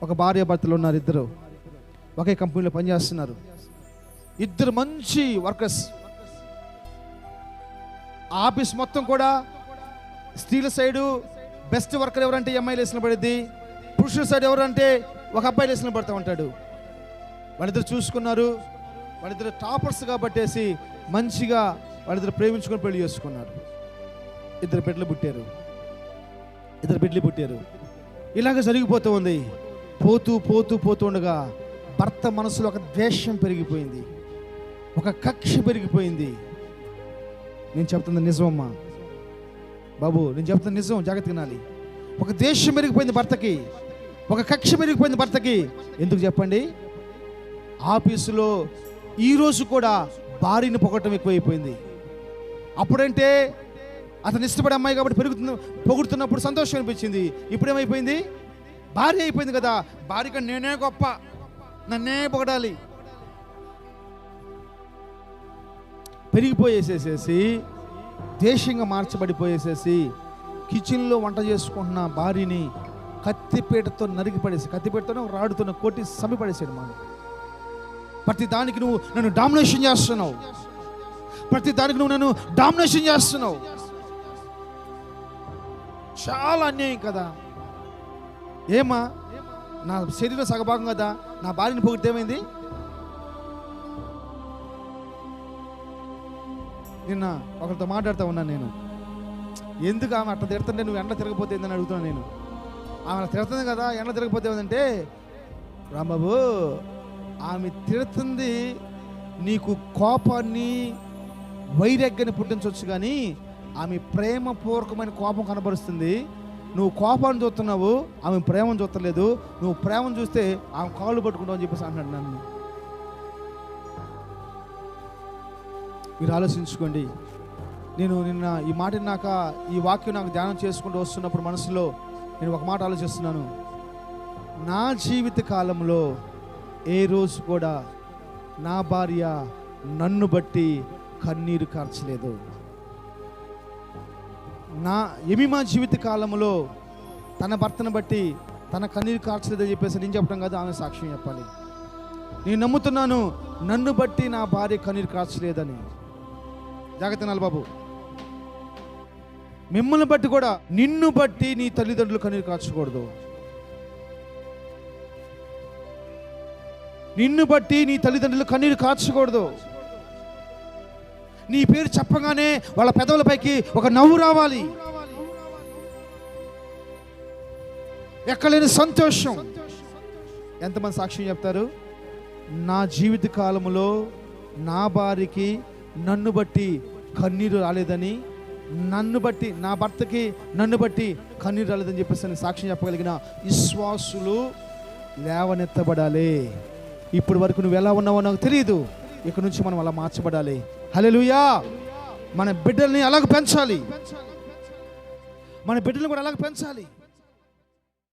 ఒక భార్య భర్తలు ఉన్నారు, ఇద్దరు ఒకే కంపెనీలో పనిచేస్తున్నారు. ఇద్దరు మంచి వర్కర్స్. ఆఫీస్ మొత్తం కూడా స్త్రీల సైడు బెస్ట్ వర్కర్ ఎవరంటే అమ్మాయిలు వేసిన పడిద్ది, పురుషుల సైడ్ ఎవరంటే ఒక అబ్బాయిలు వేసిన పడుతూ ఉంటాడు. వాళ్ళిద్దరు చూసుకున్నారు, వాళ్ళిద్దరు టాపర్స్ కాబట్టేసి మంచిగా వాళ్ళిద్దరు ప్రేమించుకొని పెళ్లి చేసుకున్నారు. ఇద్దరు బిడ్డలు పుట్టారు. ఇలాగ జరిగిపోతూ ఉంది. పోతూ పోతూ పోతూ ఉండగా భర్త మనసులో ఒక ద్వేషం పెరిగిపోయింది, ఒక కక్ష పెరిగిపోయింది. నేను చెప్తున్న నిజమమ్మా బాబు, నేను చెప్తున్న నిజం, జాగ్రత్తగా వినాలి. ఒక ద్వేషం పెరిగిపోయింది భర్తకి, ఒక కక్ష పెరిగిపోయింది భర్తకి. ఎందుకు చెప్పండి? ఆఫీసులో ఈరోజు కూడా భార్యని పొగడటం ఎక్కువైపోయింది. అప్పుడంటే అతను ఇష్టపడే అమ్మాయి కాబట్టి పొగుడుతున్నప్పుడు సంతోషం అనిపించింది. ఇప్పుడేమైపోయింది? భార్య అయిపోయింది కదా, భార్య కంటే నేనే గొప్ప, నన్నే పొగడాలి పెరిగిపోయేసేసేసి, దేశంగా మార్చబడిపోయేసేసి కిచెన్లో వంట చేసుకుంటున్న భార్యని కత్తిపీటతో నరికి పడేసి, కత్తిపీటతో రాడుతున్న కొట్టి సమి పడేసాడు. మనం ప్రతి దానికి నువ్వు నన్ను డామినేషన్ చేస్తున్నావు, చాలా అన్యాయం కదా. ఏమా, నా శరీరం సగభాగం కదా, నా భార్యని పొగిడితే ఏమైంది? నిన్న ఒకరితో మాట్లాడుతూ ఉన్నాను నేను. ఎందుకు ఆమె అట్లా తిడుతుంటే నువ్వు ఎండ తిరగపోతే ఏందని అడుగుతున్నాను నేను. ఆమె తిడుతుంది కదా, ఎండ తిరగపోతే ఏమంటే, రాంబాబు ఆమె తిడుతుంది నీకు కోపాన్ని వైరాగ్యాన్ని పుట్టించవచ్చు, కానీ ఆమె ప్రేమపూర్వకమైన కోపం కనబరుస్తుంది. నువ్వు కోపాన్ని చూస్తున్నావు, ఆమె ప్రేమను చూస్తలేదు. నువ్వు ప్రేమను చూస్తే ఆమె కాళ్ళు పట్టుకుంటావు అని చెప్పేసి అంటున్నాడు నన్ను. మీరు ఆలోచించుకోండి. నేను నిన్న ఈ మాట విన్నాక, ఈ వాక్యం నాకు ధ్యానం చేసుకుంటూ వస్తున్నప్పుడు మనసులో నేను ఒక మాట ఆలోచిస్తున్నాను. నా జీవిత కాలంలో ఏ రోజు కూడా నా భార్య నన్ను బట్టి కన్నీరు కార్చలేదు. నా ఎమిమా జీవిత కాలంలో తన భర్తను బట్టి తన కన్నీరు కార్చలేదని చెప్పేసి నేను చెప్పడం కాదు, ఆమె సాక్ష్యం చెప్పాలి. నేను నమ్ముతున్నాను, నన్ను బట్టి నా భార్య కన్నీరు కార్చలేదని. జాగ్రత్త నాలు బాబు. మిమ్మల్ని బట్టి కూడా, నిన్ను బట్టి నీ తల్లిదండ్రులు కన్నీరు కార్చకూడదు. నిన్ను బట్టి నీ తల్లిదండ్రులు కన్నీరు కార్చకూడదు. నీ పేరు చెప్పగానే వాళ్ళ పెదవులపైకి ఒక నవ్వు రావాలి, ఎక్కలేని సంతోషం. ఎంతమంది సాక్ష్యం చెప్తారు? నా జీవిత కాలంలో నా భార్యకి నన్ను బట్టి కన్నీరు రాలేదని, నన్ను బట్టి నా భర్తకి నన్ను బట్టి కన్నీరు రాలేదని చెప్పేసి సాక్ష్యం చెప్పగలిగిన విశ్వాసులు లేవనెత్తబడాలి. ఇప్పటి వరకు నువ్వు ఎలా ఉన్నావో నాకు తెలియదు, ఇక్కడి నుంచి మనం అలా మార్చబడాలి. హల్లెలూయా. మన బిడ్డల్ని అలాగ పెంచాలి, మన బిడ్డల్ని కూడా అలాగ పెంచాలి.